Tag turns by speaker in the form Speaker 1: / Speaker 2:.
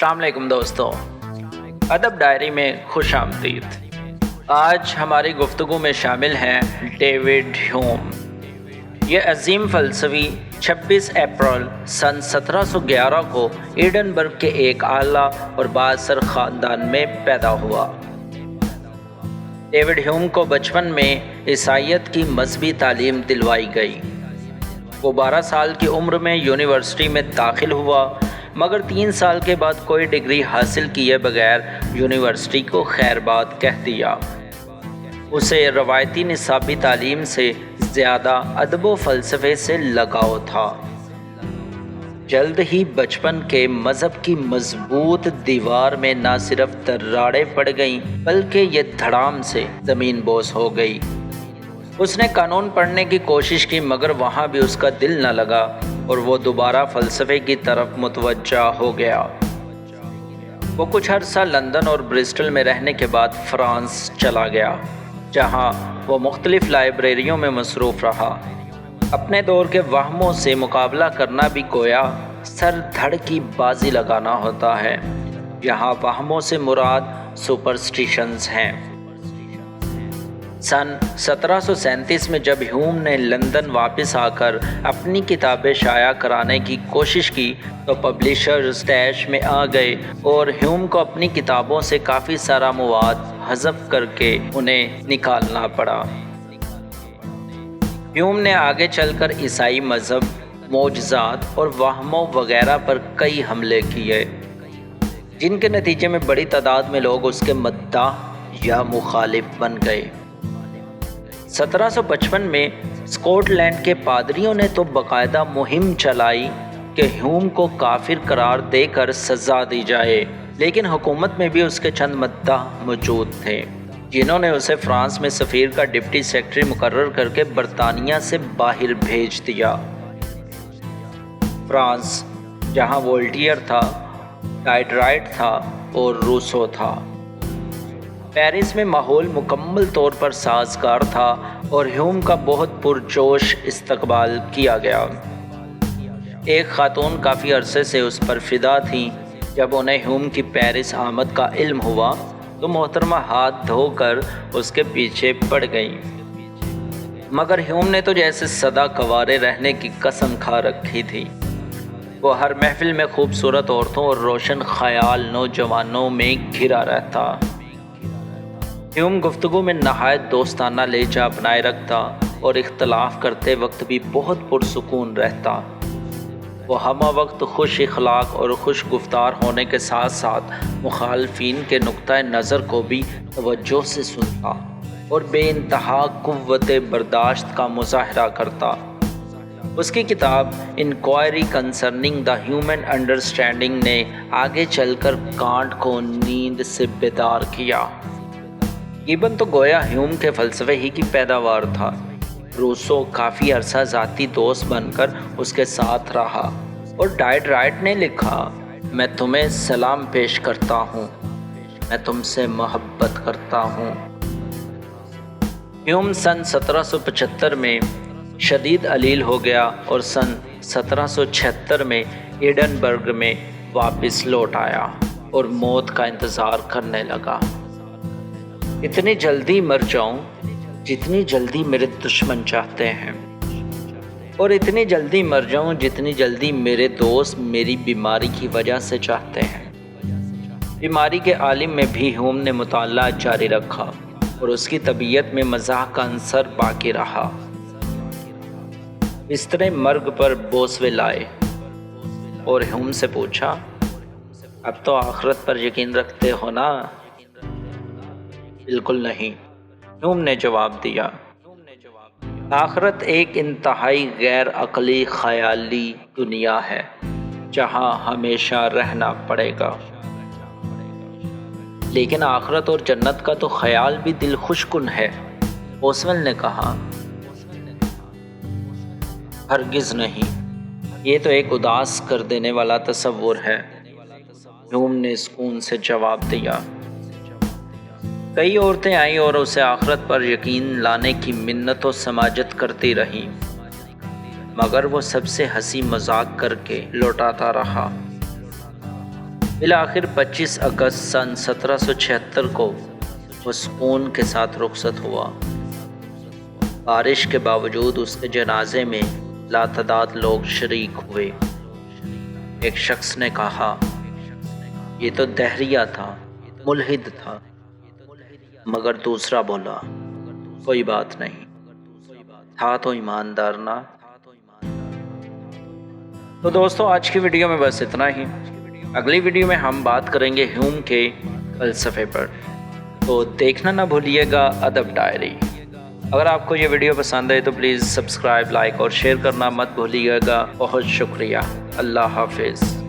Speaker 1: السلام علیکم دوستو، ادب ڈائری میں خوش آمدید۔ آج ہماری گفتگو میں شامل ہیں ڈیوڈ ہیوم۔ یہ عظیم فلسفی 26 اپریل سن 1711 کو ایڈنبرگ کے ایک اعلیٰ اور بااثر خاندان میں پیدا ہوا۔ ڈیوڈ ہیوم کو بچپن میں عیسائیت کی مذہبی تعلیم دلوائی گئی۔ وہ 12 سال کی عمر میں یونیورسٹی میں داخل ہوا، مگر 3 سال کے بعد کوئی ڈگری حاصل کیے بغیر یونیورسٹی کو خیر باد کہہ دیا۔ اسے روایتی نصابی تعلیم سے زیادہ ادب و فلسفے سے لگاؤ تھا۔ جلد ہی بچپن کے مذہب کی مضبوط دیوار میں نہ صرف دراڑیں پڑ گئیں بلکہ یہ دھڑام سے زمین بوس ہو گئی۔ اس نے قانون پڑھنے کی کوشش کی مگر وہاں بھی اس کا دل نہ لگا اور وہ دوبارہ فلسفے کی طرف متوجہ ہو گیا۔ وہ کچھ عرصہ لندن اور برسٹل میں رہنے کے بعد فرانس چلا گیا، جہاں وہ مختلف لائبریریوں میں مصروف رہا۔ اپنے دور کے وہموں سے مقابلہ کرنا بھی گویا سر دھڑ کی بازی لگانا ہوتا ہے۔ یہاں وہموں سے مراد سپرسٹیشنز ہیں۔ سن 1737 میں جب ہیوم نے لندن واپس آ کر اپنی کتابیں شائع کرانے کی کوشش کی تو پبلیشرز طیش میں آ گئے اور ہیوم کو اپنی کتابوں سے کافی سارا مواد حذف کر کے انہیں نکالنا پڑا۔ ہیوم نے آگے چل کر عیسائی مذہب، معجزات اور وہموں وغیرہ پر کئی حملے کیے، جن کے نتیجے میں بڑی تعداد میں لوگ اس کے مداح یا مخالف بن گئے۔ 1755 میں اسکاٹ لینڈ کے پادریوں نے تو باقاعدہ مہم چلائی کہ ہیوم کو کافر قرار دے کر سزا دی جائے، لیکن حکومت میں بھی اس کے چند مداح موجود تھے، جنہوں نے اسے فرانس میں سفیر کا ڈپٹی سیکرٹری مقرر کر کے برطانیہ سے باہر بھیج دیا۔ فرانس، جہاں وولٹیئر تھا، ڈائڈرائٹ تھا اور روسو تھا۔ پیرس میں ماحول مکمل طور پر سازگار تھا اور ہیوم کا بہت پرجوش استقبال کیا گیا۔ ایک خاتون کافی عرصے سے اس پر فدا تھیں۔ جب انہیں ہیوم کی پیرس آمد کا علم ہوا تو محترمہ ہاتھ دھو کر اس کے پیچھے پڑ گئیں، مگر ہیوم نے تو جیسے سدا کنوارے رہنے کی قسم کھا رکھی تھی۔ وہ ہر محفل میں خوبصورت عورتوں اور روشن خیال نوجوانوں میں گھرا رہتا۔ ہیوم گفتگو میں نہایت دوستانہ لہجہ بنائے رکھتا اور اختلاف کرتے وقت بھی بہت پرسکون رہتا۔ وہ ہمہ وقت خوش اخلاق اور خوش گفتار ہونے کے ساتھ ساتھ مخالفین کے نقطۂ نظر کو بھی توجہ سے سنتا اور بے انتہا قوت برداشت کا مظاہرہ کرتا۔ اس کی کتاب enquiry concerning the human understanding نے آگے چل کر کانٹ کو نیند سے بیدار کیا۔ گیبن تو گویا ہیوم کے فلسفے ہی کی پیداوار تھا۔ روسو کافی عرصہ ذاتی دوست بن کر اس کے ساتھ رہا اور ڈائڈرائٹ نے لکھا، میں تمہیں سلام پیش کرتا ہوں، میں تم سے محبت کرتا ہوں۔ ہیوم سن 1775 میں شدید علیل ہو گیا اور سن 1776 میں ایڈنبرگ میں واپس لوٹ آیا اور موت کا انتظار کرنے لگا۔ اتنی جلدی مر جاؤں جتنی جلدی میرے دشمن چاہتے ہیں، اور اتنی جلدی مر جاؤں جتنی جلدی میرے دوست میری بیماری کی وجہ سے چاہتے ہیں۔ بیماری کے عالم میں بھی ہیوم نے مطالعہ جاری رکھا اور اس کی طبیعت میں مزاح کا عنصر باقی رہا۔ بستر مرگ پر بوسوے لائے اور ہیوم سے پوچھا، اب تو آخرت پر یقین رکھتے ہو نا؟ بالکل نہیں، ہیوم نے جواب دیا۔ آخرت ایک انتہائی غیر عقلی خیالی دنیا ہے جہاں ہمیشہ رہنا پڑے گا، لیکن آخرت اور جنت کا تو خیال بھی دل خوش کن ہے۔ اوسویل نے کہا، ہرگز نہیں، یہ تو ایک اداس کر دینے والا تصور ہے۔ ہیوم نے سکون سے جواب دیا۔ کئی عورتیں آئیں اور اسے آخرت پر یقین لانے کی منت و سماجت کرتی رہیں، مگر وہ سب سے ہنسی مذاق کر کے لوٹاتا رہا۔ بالآخر 25 اگست سن 1776 کو وہ سکون کے ساتھ رخصت ہوا۔ بارش کے باوجود اس کے جنازے میں لاتعداد لوگ شریک ہوئے۔ ایک شخص نے کہا، یہ تو دہریہ تھا، ملحد تھا، مگر دوسرا بولا، کوئی بات نہیں، تھا تو ایماندار نا۔ تو دوستو آج کی ویڈیو میں بس اتنا ہی۔ اگلی ویڈیو میں ہم بات کریں گے ہیوم کے فلسفے پر، تو دیکھنا نہ بھولیے گا ادب ڈائری۔ اگر آپ کو یہ ویڈیو پسند ہے تو پلیز سبسکرائب، لائک اور شیئر کرنا مت بھولیے گا۔ بہت شکریہ، اللہ حافظ۔